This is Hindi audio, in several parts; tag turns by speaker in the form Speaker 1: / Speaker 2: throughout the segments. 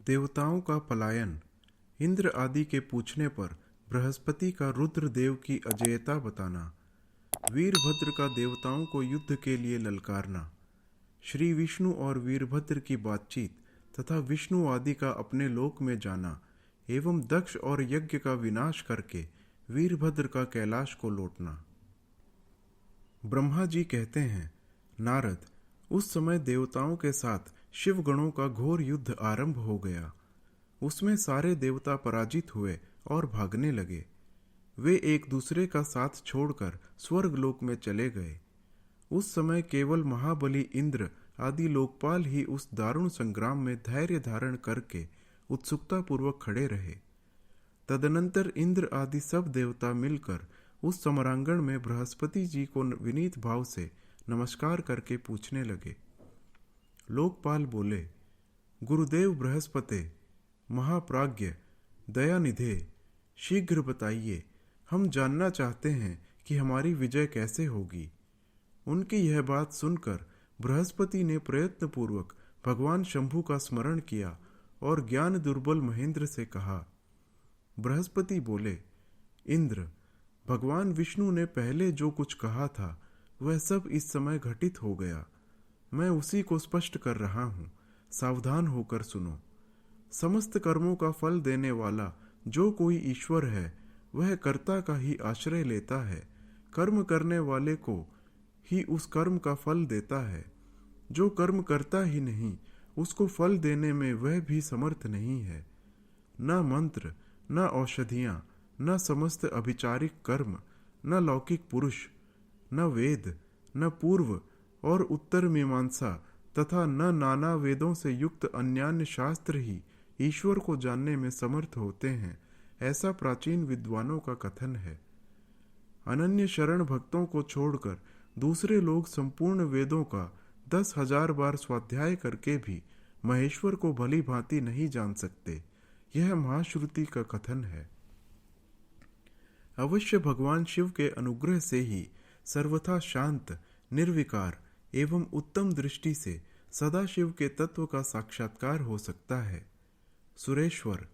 Speaker 1: देवताओं का पलायन। इंद्र आदि के पूछने पर बृहस्पति का रुद्र देव की अजेयता बताना। वीरभद्र का देवताओं को युद्ध के लिए ललकारना। श्री विष्णु और वीरभद्र की बातचीत तथा विष्णु आदि का अपने लोक में जाना एवं दक्ष और यज्ञ का विनाश करके वीरभद्र का कैलाश को लौटना। ब्रह्मा जी कहते हैं, नारद, उस समय देवताओं के साथ शिव गणों का घोर युद्ध आरंभ हो गया। उसमें सारे देवता पराजित हुए और भागने लगे। वे एक दूसरे का साथ छोड़कर स्वर्ग लोक में चले गए। उस समय केवल महाबली इंद्र आदि लोकपाल ही उस दारुण संग्राम में धैर्य धारण करके उत्सुकता पूर्वक खड़े रहे। तदनंतर इंद्र आदि सब देवता मिलकर उस समरांगण में बृहस्पति जी को विनीत भाव से नमस्कार करके पूछने लगे। लोकपाल बोले, गुरुदेव बृहस्पति, महाप्राज्ञ, दयानिधे, शीघ्र बताइए, हम जानना चाहते हैं कि हमारी विजय कैसे होगी। उनकी यह बात सुनकर बृहस्पति ने प्रयत्न पूर्वक भगवान शंभु का स्मरण किया और ज्ञान दुर्बल महेंद्र से कहा। बृहस्पति बोले, इंद्र, भगवान विष्णु ने पहले जो कुछ कहा था वह सब इस समय घटित हो गया। मैं उसी को स्पष्ट कर रहा हूँ, सावधान होकर सुनो। समस्त कर्मों का फल देने वाला जो कोई ईश्वर है वह कर्ता का ही आश्रय लेता है। कर्म करने वाले को ही उस कर्म का फल देता है। जो कर्म करता ही नहीं उसको फल देने में वह भी समर्थ नहीं है। न मंत्र, न औषधियाँ, न समस्त अभिचारिक कर्म, न लौकिक पुरुष, न वेद, न पूर्व और उत्तर मीमांसा तथा न नाना वेदों से युक्त अन्यान्य शास्त्र ही ईश्वर को जानने में समर्थ होते हैं, ऐसा प्राचीन विद्वानों का कथन है। अनन्य शरण भक्तों को छोड़कर दूसरे लोग संपूर्ण वेदों का 10,000 बार स्वाध्याय करके भी महेश्वर को भली भांति नहीं जान सकते। यह महाश्रुति का कथन है। अवश्य भगवान शिव के अनुग्रह से ही सर्वथा शांत, निर्विकार एवं उत्तम दृष्टि से सदाशिव के तत्व का साक्षात्कार हो सकता है। सुरेश्वर,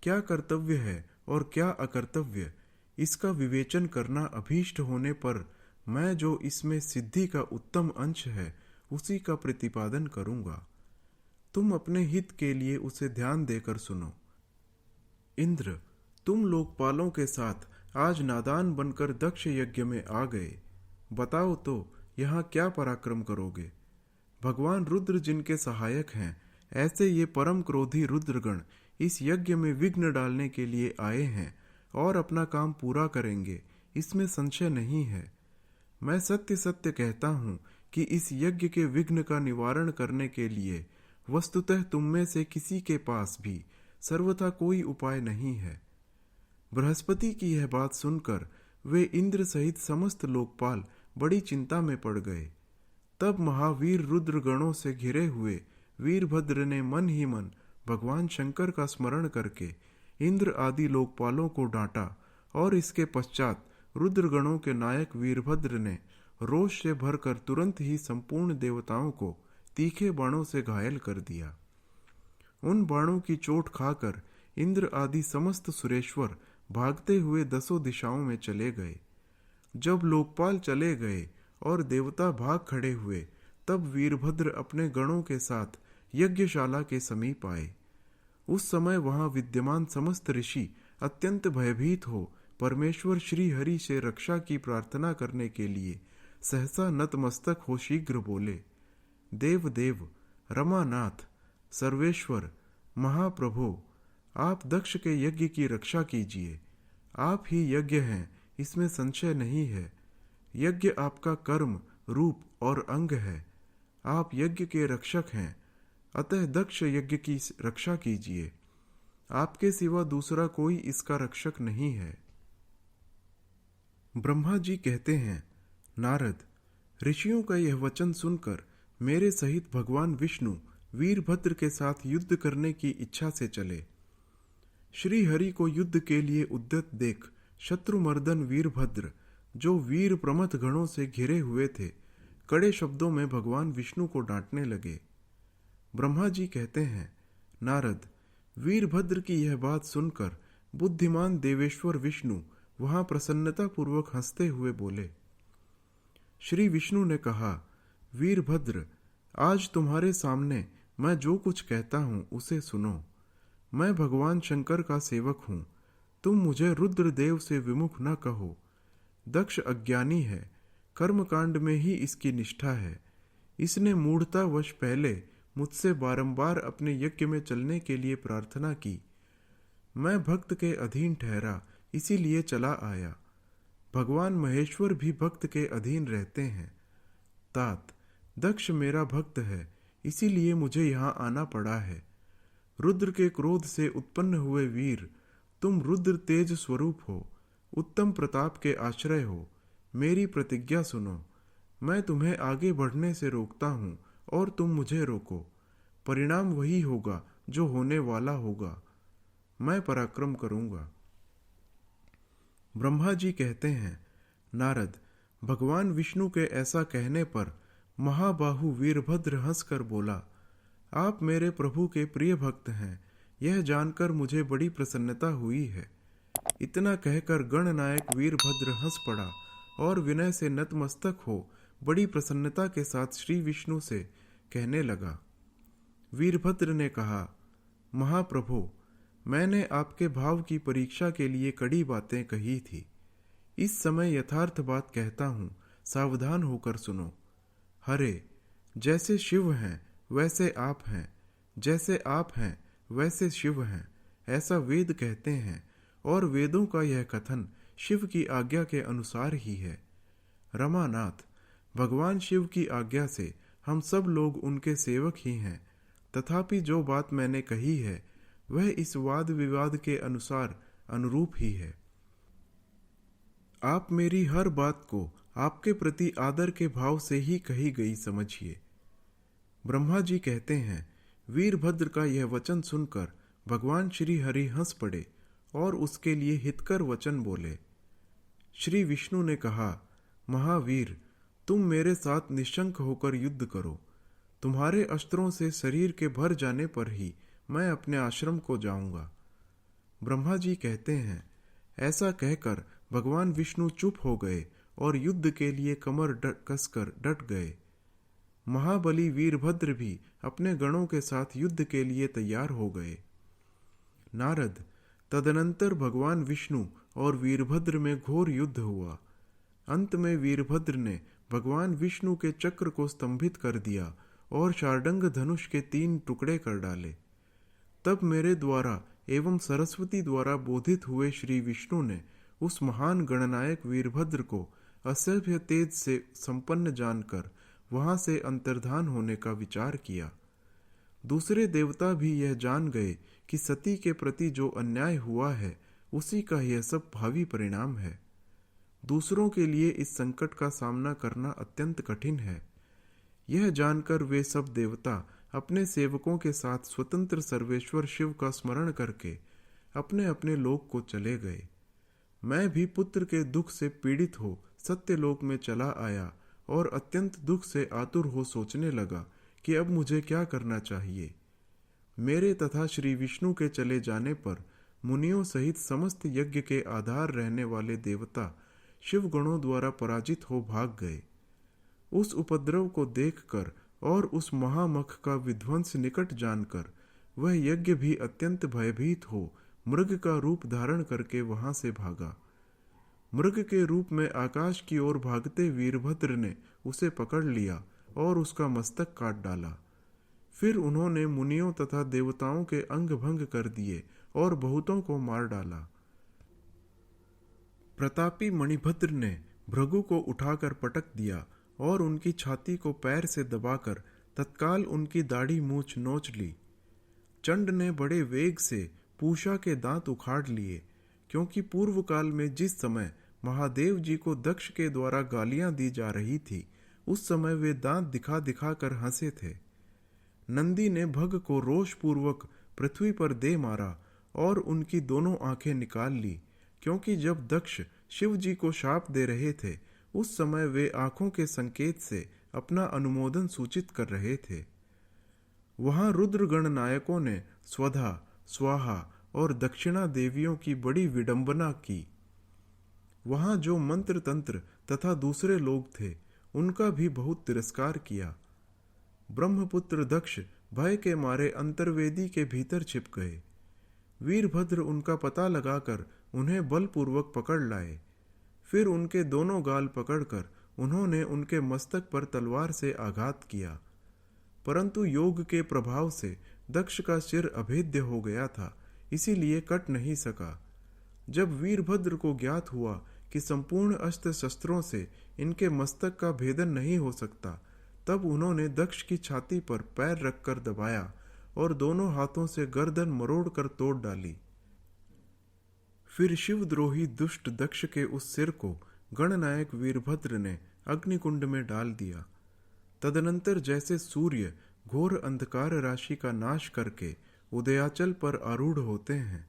Speaker 1: क्या कर्तव्य है और क्या अकर्तव्य, इसका विवेचन करना अभीष्ट होने पर मैं जो इसमें सिद्धि का उत्तम अंश है उसी का प्रतिपादन करूंगा। तुम अपने हित के लिए उसे ध्यान देकर सुनो। इंद्र, तुम लोकपालों के साथ आज नादान बनकर दक्ष यज्ञ में आ गए। बताओ तो यहाँ क्या पराक्रम करोगे। भगवान रुद्र जिनके सहायक हैं, ऐसे ये परम क्रोधी रुद्रगण इस यज्ञ में विघ्न डालने के लिए आए हैं और अपना काम पूरा करेंगे, इसमें संशय नहीं है। मैं सत्य सत्य कहता हूँ कि इस यज्ञ के विघ्न का निवारण करने के लिए वस्तुतः तुम में से किसी के पास भी सर्वथा कोई उपाय नहीं है। बृहस्पति की यह बात सुनकर वे इंद्र सहित समस्त लोकपाल बड़ी चिंता में पड़ गए। तब महावीर रुद्र गणों से घिरे हुए वीरभद्र ने मन ही मन भगवान शंकर का स्मरण करके इंद्र आदि लोकपालों को डांटा और इसके पश्चात रुद्रगणों के नायक वीरभद्र ने रोष से भरकर तुरंत ही संपूर्ण देवताओं को तीखे बाणों से घायल कर दिया। उन बाणों की चोट खाकर इंद्र आदि समस्त सुरेश्वर भागते हुए 10 दिशाओं में चले गए। जब लोकपाल चले गए और देवता भाग खड़े हुए, तब वीरभद्र अपने गणों के साथ यज्ञशाला के समीप आए। उस समय वहां विद्यमान समस्त ऋषि अत्यंत भयभीत हो परमेश्वर श्री हरि से रक्षा की प्रार्थना करने के लिए सहसा नतमस्तक हो शीघ्र बोले, देव देव, रमानाथ, सर्वेश्वर, महाप्रभु, आप दक्ष के यज्ञ की रक्षा कीजिए। आप ही यज्ञ हैं, इसमें संशय नहीं है। यज्ञ आपका कर्म, रूप और अंग है। आप यज्ञ के रक्षक हैं, अतः दक्ष यज्ञ की रक्षा कीजिए। आपके सिवा दूसरा कोई इसका रक्षक नहीं है। ब्रह्मा जी कहते हैं, नारद, ऋषियों का यह वचन सुनकर मेरे सहित भगवान विष्णु वीरभद्र के साथ युद्ध करने की इच्छा से चले। श्री हरि को युद्ध के लिए उद्यत देख शत्रुमर्दन वीरभद्र, जो वीर प्रमथ गणों से घिरे हुए थे, कड़े शब्दों में भगवान विष्णु को डांटने लगे। ब्रह्मा जी कहते हैं, नारद, वीरभद्र की यह बात सुनकर बुद्धिमान देवेश्वर विष्णु वहां प्रसन्नता पूर्वक हंसते हुए बोले। श्री विष्णु ने कहा, वीरभद्र, आज तुम्हारे सामने मैं जो कुछ कहता हूं उसे सुनो। मैं भगवान शंकर का सेवक हूं। तुम मुझे रुद्रदेव से विमुख न कहो। दक्ष अज्ञानी है, कर्मकांड में ही इसकी निष्ठा है। इसने मूढ़तावश पहले मुझसे बारंबार अपने यज्ञ में चलने के लिए प्रार्थना की। मैं भक्त के अधीन ठहरा, इसीलिए चला आया। भगवान महेश्वर भी भक्त के अधीन रहते हैं। तात, दक्ष मेरा भक्त है, इसीलिए मुझे यहाँ आना पड़ा है। रुद्र के क्रोध से उत्पन्न हुए वीर, तुम रुद्र तेज स्वरूप हो, उत्तम प्रताप के आश्रय हो। मेरी प्रतिज्ञा सुनो। मैं तुम्हें आगे बढ़ने से रोकता हूँ और तुम मुझे रोको। परिणाम वही होगा जो होने वाला होगा। मैं पराक्रम करूंगा। ब्रह्मा जी कहते हैं, नारद, भगवान विष्णु के ऐसा कहने पर महाबाहु वीरभद्र हंसकर बोला, आप मेरे प्रभु के प्रिय भक्त हैं, यह जानकर मुझे बड़ी प्रसन्नता हुई है। इतना कहकर गणनायक वीरभद्र हंस पड़ा और विनय से नतमस्तक हो बड़ी प्रसन्नता के साथ श्री विष्णु से कहने लगा। वीरभद्र ने कहा, महाप्रभु, मैंने आपके भाव की परीक्षा के लिए कड़ी बातें कही थी। इस समय यथार्थ बात कहता हूँ, सावधान होकर सुनो। हरे, जैसे शिव हैं वैसे आप हैं, जैसे आप हैं वैसे शिव हैं, ऐसा वेद कहते हैं और वेदों का यह कथन शिव की आज्ञा के अनुसार ही है। रमानाथ, भगवान शिव की आज्ञा से हम सब लोग उनके सेवक ही हैं। तथापि जो बात मैंने कही है वह इस वाद विवाद के अनुसार अनुरूप ही है। आप मेरी हर बात को आपके प्रति आदर के भाव से ही कही गई समझिए। ब्रह्मा जी कहते हैं, वीरभद्र का यह वचन सुनकर भगवान श्री हरि हंस पड़े और उसके लिए हितकर वचन बोले। श्री विष्णु ने कहा, महावीर, तुम मेरे साथ निशंक होकर युद्ध करो। तुम्हारे अस्त्रों से शरीर के भर जाने पर ही मैं अपने आश्रम को जाऊंगा। ब्रह्मा जी कहते हैं, ऐसा कहकर भगवान विष्णु चुप हो गए और युद्ध के लिए कमर कसकर डट गए। महाबली वीरभद्र भी अपने गणों के साथ युद्ध के लिए तैयार हो गए। नारद, तदनंतर भगवान विष्णु और वीरभद्र में घोर युद्ध हुआ। अंत में वीरभद्र ने भगवान विष्णु के चक्र को स्तंभित कर दिया और शार्दंग धनुष के 3 टुकड़े कर डाले। तब मेरे द्वारा एवं सरस्वती द्वारा बोधित हुए श्री विष्णु ने उस महान गणनायक वीरभद्र को असभ्य तेज से संपन्न जानकर वहां से अंतर्धान होने का विचार किया। दूसरे देवता भी यह जान गए कि सती के प्रति जो अन्याय हुआ है उसी का यह सब भावी परिणाम है। दूसरों के लिए इस संकट का सामना करना अत्यंत कठिन है। यह जानकर वे सब देवता अपने सेवकों के साथ स्वतंत्र सर्वेश्वर शिव का स्मरण करके अपने अपने लोक को चले गए। मैं भी पुत्र के दुख से पीड़ित हो सत्यलोक में चला आया और अत्यंत दुख से आतुर हो सोचने लगा कि अब मुझे क्या करना चाहिए। मेरे तथा श्री विष्णु के चले जाने पर मुनियों सहित समस्त यज्ञ के आधार रहने वाले देवता शिव गणों द्वारा पराजित हो भाग गए। उस उपद्रव को देखकर और उस महामख का विध्वंस निकट जानकर वह यज्ञ भी अत्यंत भयभीत हो मृग का रूप धारण करके वहां से भागा। मृग के रूप में आकाश की ओर भागते वीरभद्र ने उसे पकड़ लिया और उसका मस्तक काट डाला। फिर उन्होंने मुनियों तथा देवताओं के अंग भंग कर दिए और बहुतों को मार डाला। प्रतापी मणिभद्र ने भृगु को उठाकर पटक दिया और उनकी छाती को पैर से दबाकर तत्काल उनकी दाढ़ी मूछ नोच ली। चंड ने बड़े वेग से पूषा के दांत उखाड़ लिए, क्योंकि पूर्व काल में जिस समय महादेव जी को दक्ष के द्वारा गालियां दी जा रही थी उस समय वे दांत दिखा दिखा कर हंसे थे। नंदी ने भग को रोष पूर्वक पृथ्वी पर दे मारा और उनकी दोनों आंखें निकाल ली, क्योंकि जब दक्ष शिव जी को शाप दे रहे थे उस समय वे आंखों के संकेत से अपना अनुमोदन सूचित कर रहे थे। वहां रुद्र गण नायकों ने स्वधा स्वाहा और दक्षिणा देवियों की बड़ी विडंबना की। वहां जो मंत्र तंत्र तथा दूसरे लोग थे उनका भी बहुत तिरस्कार किया। ब्रह्मपुत्र दक्ष भय के मारे अंतर्वेदी के भीतर छिप गए। वीरभद्र उनका पता लगाकर उन्हें बलपूर्वक पकड़ लाए। फिर उनके दोनों गाल पकड़कर उन्होंने उनके मस्तक पर तलवार से आघात किया, परंतु योग के प्रभाव से दक्ष का सिर अभेद्य हो गया था, इसीलिए कट नहीं सका। जब वीरभद्र को ज्ञात हुआ कि संपूर्ण अस्त्र शस्त्रों से इनके मस्तक का भेदन नहीं हो सकता, तब उन्होंने दक्ष की छाती पर पैर रखकर दबाया और दोनों हाथों से गर्दन मरोड़ कर तोड़ डाली। फिर शिवद्रोही दुष्ट दक्ष के उस सिर को गणनायक वीरभद्र ने अग्निकुंड में डाल दिया। तदनंतर जैसे सूर्य घोर अंधकार राशि का नाश करके उदयाचल पर आरूढ़ होते हैं,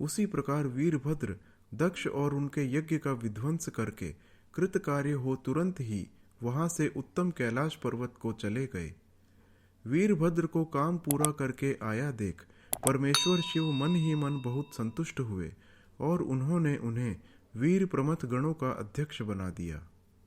Speaker 1: उसी प्रकार वीरभद्र दक्ष और उनके यज्ञ का विध्वंस करके कृतकार्य हो तुरंत ही वहां से उत्तम कैलाश पर्वत को चले गए। वीरभद्र को काम पूरा करके आया देख परमेश्वर शिव मन ही मन बहुत संतुष्ट हुए और उन्होंने उन्हें वीर प्रमथ गणों का अध्यक्ष बना दिया।